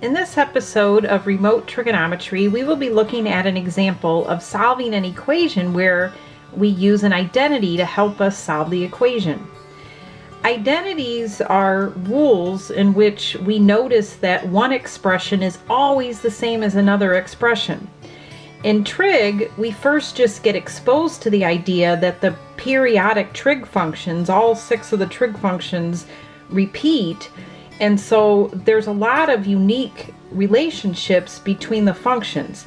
In this episode of Remote Trigonometry, we will be looking at an example of solving an equation where we use an identity to help us solve the equation. Identities are rules in which we notice that one expression is always the same as another expression. In trig, we first just get exposed to the idea that the periodic trig functions, all 6 of the trig functions, repeat. And so there's a lot of unique relationships between the functions.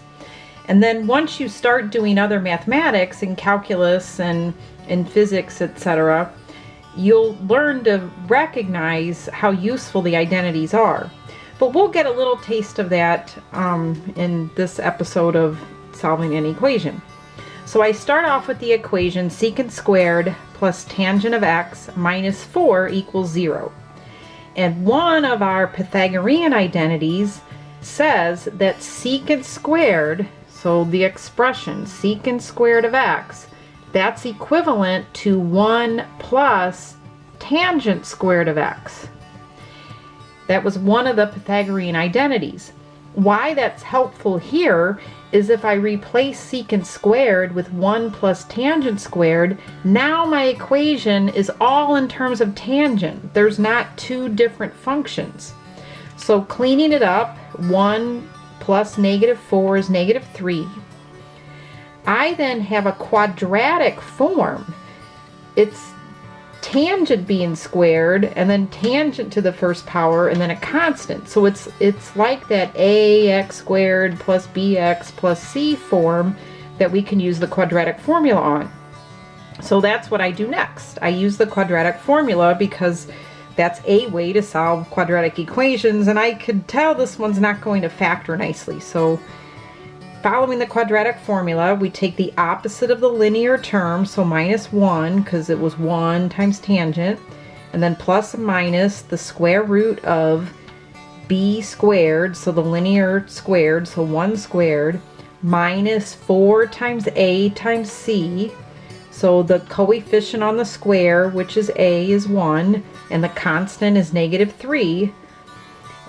And then once you start doing other mathematics in calculus and in physics, etc., you'll learn to recognize how useful the identities are. But we'll get a little taste of that in this episode of solving an equation. So I start off with the equation secant squared plus tangent of x minus 4 equals 0. And one of our Pythagorean identities says that secant squared, so the expression secant squared of x, that's equivalent to 1 plus tangent squared of x. That was one of the Pythagorean identities. Why that's helpful here is if I replace secant squared with 1 plus tangent squared, now my equation is all in terms of tangent. There's not 2 different functions. So cleaning it up, 1 plus negative 4 is negative 3. I then have a quadratic form. It's tangent being squared and then tangent to the first power and then a constant. So it's like that ax squared plus bx plus c form that we can use the quadratic formula on. So that's what I do next. I use the quadratic formula because that's a way to solve quadratic equations, and I could tell this one's not going to factor nicely. So following the quadratic formula, we take the opposite of the linear term, so minus 1, because it was 1 times tangent, and then plus or minus the square root of b squared, so the linear squared, so 1 squared, minus 4 times a times c, so the coefficient on the square, which is a, is 1, and the constant is negative 3.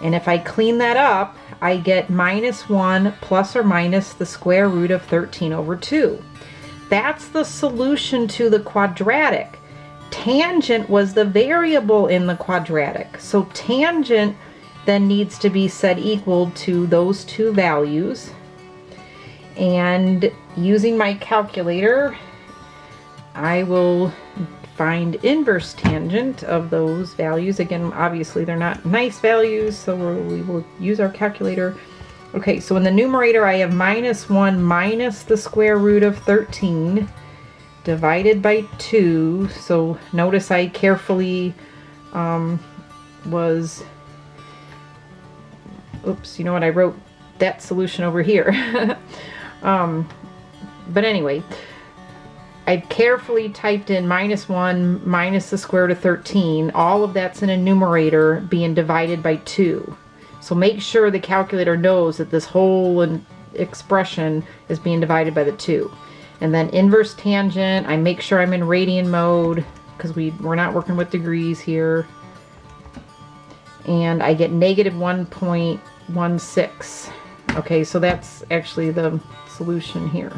And if I clean that up, I get minus 1 plus or minus the square root of 13 over 2. That's the solution to the quadratic. Tangent was the variable in the quadratic. So tangent then needs to be set equal to those 2 values. And using my calculator, I will find inverse tangent of those values. Again, obviously they're not nice values, so we will use our calculator. Okay, so in the numerator I have minus 1 minus the square root of 13 divided by 2. So notice I carefully oops, you know what, I wrote that solution over here. But anyway, I carefully typed in minus 1 minus the square root of 13. All of that's in a numerator being divided by 2. So make sure the calculator knows that this whole expression is being divided by the 2. And then inverse tangent, I make sure I'm in radian mode because we're not working with degrees here. And I get negative 1.16. Okay, so that's actually the solution here.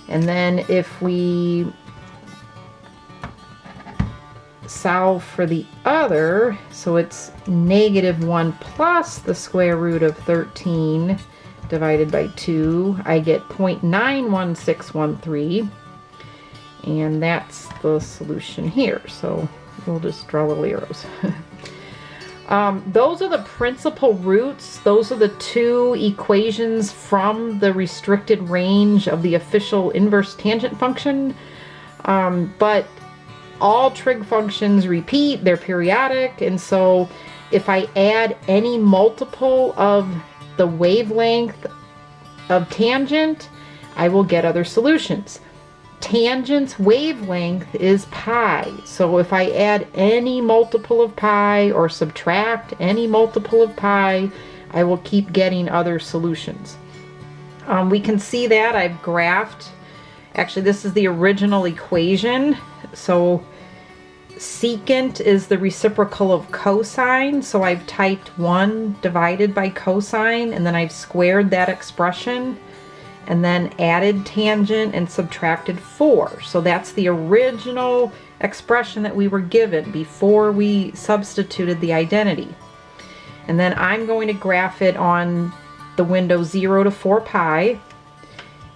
And then if we solve for the other, so it's negative 1 plus the square root of 13 divided by 2, I get 0.91613, and that's the solution here. So we'll just draw little arrows. Those are the principal roots. Those are the 2 equations from the restricted range of the official inverse tangent function. But all trig functions repeat, they're periodic, and so if I add any multiple of the wavelength of tangent, I will get other solutions. Tangent's wavelength is pi, so if I add any multiple of pi or subtract any multiple of pi, I will keep getting other solutions. We can see that I've graphed, actually this is the original equation, so secant is the reciprocal of cosine, so I've typed 1 divided by cosine, and then I've squared that expression, and then added tangent and subtracted 4. So that's the original expression that we were given before we substituted the identity. And then I'm going to graph it on the window 0 to 4 pi.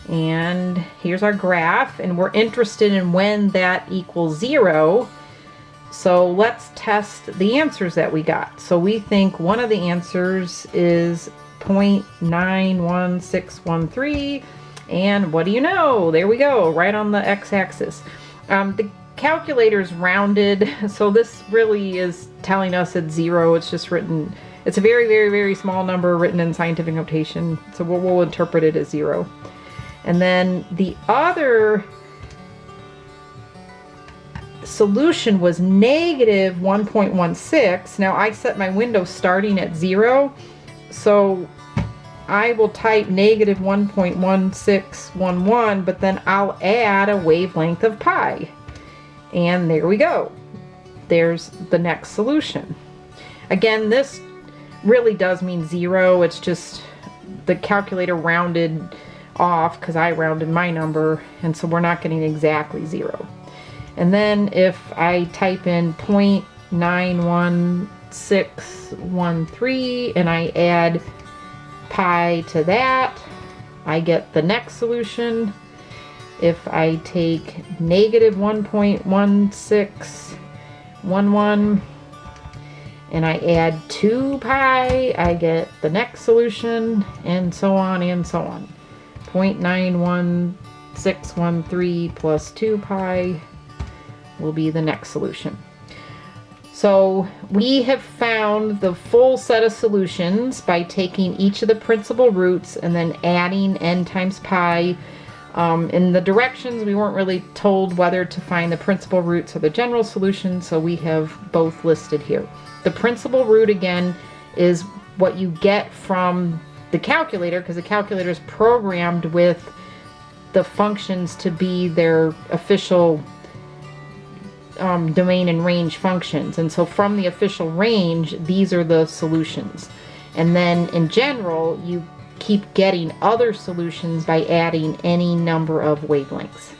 And here's our graph, and we're interested in when that equals 0. So let's test the answers that we got. So we think one of the answers is 0.91613, and what do you know? There we go, right on the x-axis. The calculator's rounded, so this really is telling us it's 0. It's just written, it's a very, very, very small number written in scientific notation, so we'll interpret it as 0. And then the other solution was negative 1.16. Now I set my window starting at 0, so I will type negative 1.1611, but then I'll add a wavelength of pi. And there we go. There's the next solution. Again, this really does mean 0. It's just the calculator rounded off because I rounded my number, and so we're not getting exactly 0. And then if I type in 0.91613 and I add pi to that, I get the next solution. If I take negative 1.1611 and I add 2 pi, I get the next solution, and so on and so on. 0.91613 plus 2 pi will be the next solution. So we have found the full set of solutions by taking each of the principal roots and then adding n times pi. In the directions, we weren't really told whether to find the principal roots or the general solution, so we have both listed here. The principal root, again, is what you get from the calculator, because the calculator is programmed with the functions to be their official domain and range functions. And so from the official range, these are the solutions. And then in general, you keep getting other solutions by adding any number of wavelengths.